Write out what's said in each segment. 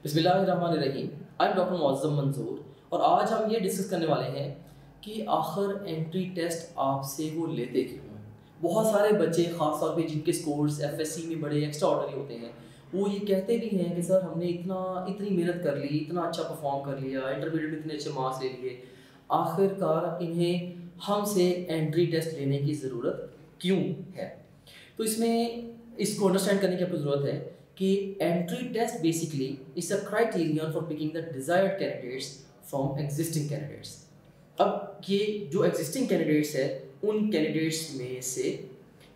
बिस्मिल्लाहिर्रहमानिर्रहीम। I am doctor Muazzam मंजूर और आज हम ये डिस्कस करने वाले हैं कि आखिर एंट्री टेस्ट आपसे वो लेते क्यों हैं। बहुत सारे बच्चे ख़ास तौर पे जिनके स्कोर्स एफएससी में बड़े एक्स्ट्रा ऑर्डिनरी होते हैं, वो ये कहते भी हैं कि सर हमने इतनी मेहनत कर ली, इतना अच्छा परफॉर्म कर लिया, इंटरमीडिएट में इतने अच्छे मार्क्स ले लिए, आखिरकार इन्हें हमसे एंट्री टेस्ट लेने की ज़रूरत क्यों है। तो इसमें इसको अंडरस्टैंड करने की आपको ज़रूरत है कि entry test basically is a criterion for picking the desired candidates from existing candidates. अब ये जो एग्जिस्टिंग कैंडिडेट्स है, उन कैंडिडेट्स में से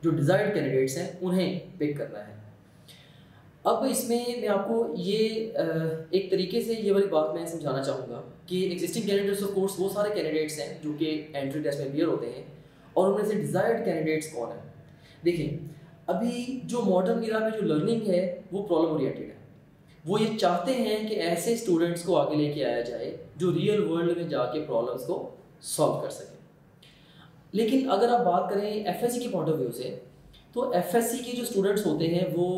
जो डिजायर्ड कैंडिडेट्स हैं उन्हें पिक करना है। अब इसमें मैं आपको ये एक तरीके से ये वाली बात मैं समझाना चाहूँगा कि एग्जिस्टिंग कैंडिडेट्स ऑफ कोर्स वो सारे कैंडिडेट्स हैं जो कि एंट्री टेस्ट में क्लियर होते हैं, और उनमें से डिजायर्ड कैंडिडेट्स कौन है। देखिए, अभी जो मॉडर्न इरा में जो लर्निंग है वो प्रॉब्लम ओरिएंटेड है। वो ये चाहते हैं कि ऐसे स्टूडेंट्स को आगे लेके आया जाए जो रियल वर्ल्ड में जाके प्रॉब्लम्स को सॉल्व कर सकें। लेकिन अगर आप बात करें एफएससी के पॉइंट ऑफ व्यू से, तो एफएससी के जो स्टूडेंट्स होते हैं वो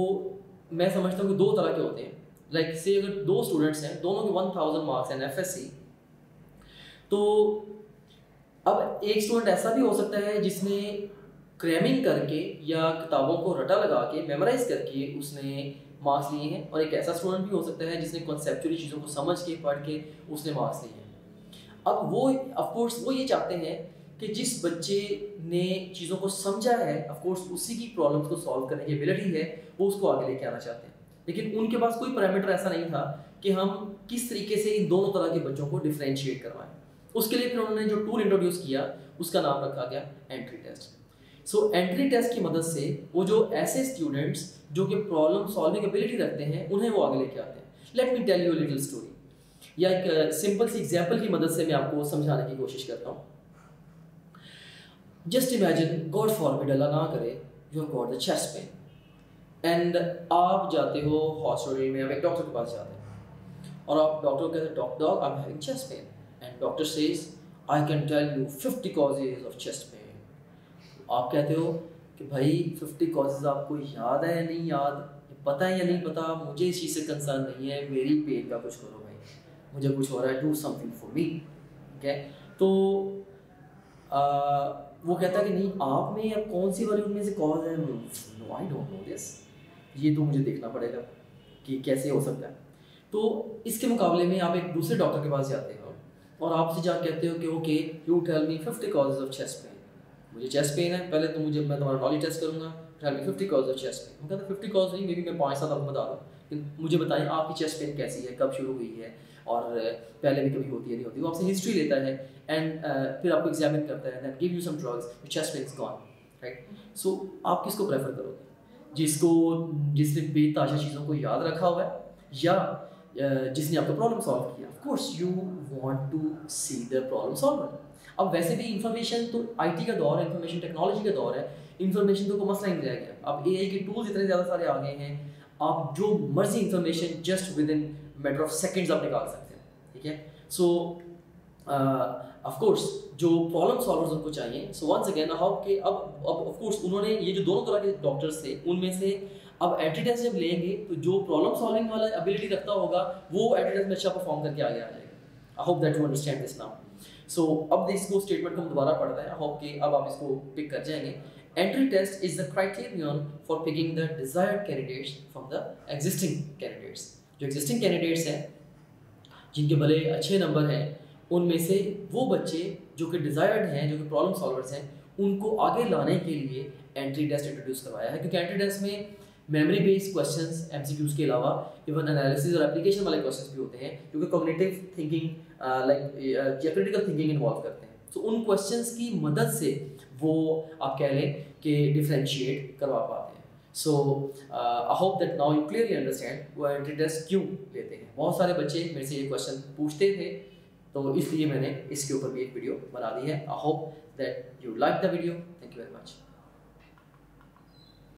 मैं समझता हूँ कि दो तरह के होते हैं। लाइक से अगर दो स्टूडेंट्स हैं, दोनों के 1000 मार्क्स हैं एफएससी, तो अब एक स्टूडेंट ऐसा भी हो सकता है जिसने क्रैमिंग करके या किताबों को रटा लगा के मेमोराइज करके उसने मार्क्स लिए हैं, और एक ऐसा स्टूडेंट भी हो सकता है जिसने कॉन्सेप्चुअली चीज़ों को समझ के पढ़ के उसने मार्क्स लिए हैं। अब वो ऑफकोर्स वो ये चाहते हैं कि जिस बच्चे ने चीज़ों को समझा है, ऑफकोर्स उसी की प्रॉब्लम्स को सॉल्व करने की एबिलिटी है, वो उसको आगे लेके आना चाहते हैं। लेकिन उनके पास कोई पैरामीटर ऐसा नहीं था कि हम किस तरीके से इन दोनों तरह के बच्चों को डिफ्रेंशिएट करवाएं। उसके लिए फिर उन्होंने जो टूल इंट्रोड्यूस किया उसका नाम रखा गया entry test. So entry test की मदद से वो जो ऐसे स्टूडेंट्स जो कि प्रॉब्लम सॉल्विंग एबिलिटी रखते हैं उन्हें वो आगे लेके आते हैं। Let me tell you a little story, या एक सिंपल सी एग्जांपल की मदद से मैं आपको समझाने की कोशिश करता हूँ। जस्ट इमेजिन, गॉड फॉरबिड, अल्लाह ना करे, you have got the chest pain and आप जाते हो हॉस्पिटल में, आप एक डॉक्टर के पास जाते हैं और आप डॉक्टर को कहते हैं doctor I am having chest pain, and doctor says I can tell you 50 causes of chest pain. आप कहते हो कि भाई 50 कॉजेज आपको याद है या नहीं याद, पता है या नहीं पता, मुझे इस चीज़ से कंसर्न नहीं है, मेरी पेन का कुछ करो भाई, मुझे कुछ हो रहा है, डू समथिंग फॉर मी। ठीक है, तो वो कहता है कि नहीं, आप में अब कौन सी वाली उनमें से कॉज है, no I don't know this, ये तो मुझे देखना पड़ेगा कि कैसे हो सकता है। तो इसके मुकाबले में आप एक दूसरे डॉक्टर के पास जाते हो और आपसे जा कहते हो कि okay you tell me 50 causes of chest pain. मुझे चेस्ट पेन है, पहले तो मैं तुम्हारा नॉलेज टेस्ट करूंगा, tell me 50 causes of chest pain. वो कहता है 50 कॉज नहीं, मे बी मैं 5-7 आपको बता दूँ, मुझे बताएं आपकी चेस्ट पेन कैसी है, कब शुरू हुई है, और पहले भी कभी होती है नहीं होती। वो आपसे हिस्ट्री लेता है एंड फिर आपको एग्जामिन करता है, then give you some drugs, your chest pain is gone, right. So आप किसको प्रेफर करोगे, जिसने बेताशा चीज़ों को याद रखा हुआ है या जिसने आपका प्रॉब्लम सॉल्व किया। Of course you want to see the problem solver. अब वैसे भी इंफॉर्मेशन तो आईटी का दौर है, इंफॉर्मेशन टेक्नोलॉजी का दौर है, इंफॉर्मेशन तो कोई मसला नहीं रह गया। अब एआई के टूल्स इतने ज़्यादा सारे आ गए हैं, आप जो मर्जी information just with in matter of seconds आप निकाल सकते हैं। ठीक है, सो ऑफ कोर्स जो प्रॉब्लम सॉल्वर्स उनको चाहिए। सो वंस अगेन हाउ के अब ऑफ कोर्स उन्होंने ये जो दोनों तरह के डॉक्टर्स थे उनमें से अब एंट्री टेस्ट जब लेंगे तो जो प्रॉब्लम सॉल्विंग वाला एबिलिटी रखता होगा वो एंट्री टेस्ट में अच्छा परफॉर्म करके आगे आ जाएगा। I hope that you understand this now. So अब इसको स्टेटमेंट को हम दोबारा पढ़ रहे हैं, आई होप कि अब आप इसको पिक कर जाएंगे। Entry test is the criterion for picking the desired candidates from the existing candidates. जो एग्जिस्टिंग कैंडिडेट्स हैं जिनके भले अच्छे नंबर हैं, उनमें से वो बच्चे जो कि डिजायर्ड हैं, जो कि प्रॉब्लम सॉल्वर्स हैं, उनको आगे लाने के लिए एंट्री टेस्ट इंट्रोड्यूस करवाया है। क्योंकि एंट्री टेस्ट में मेमोरी बेस्ड क्वेश्चंस, एमसीक्यूज के अलावा इवन एनालिसिस और एप्लीकेशन वाले क्वेश्चंस भी होते हैं जो कि कॉग्निटिव थिंकिंग लाइक या क्रिटिकल थिंकिंग इन्वॉल्व करते हैं। सो उन क्वेश्चंस की मदद से वो आप कह लें कि डिफरेंशिएट करवा पाते हैं। So I hope that now you clearly understand वो एंट्री टेस्ट क्यों लेते हैं। बहुत सारे बच्चे मेरे से ये क्वेश्चन पूछते थे, तो इसलिए मैंने इसके ऊपर भी एक वीडियो बना दी है। आई hope that you like the video. Thank you very much.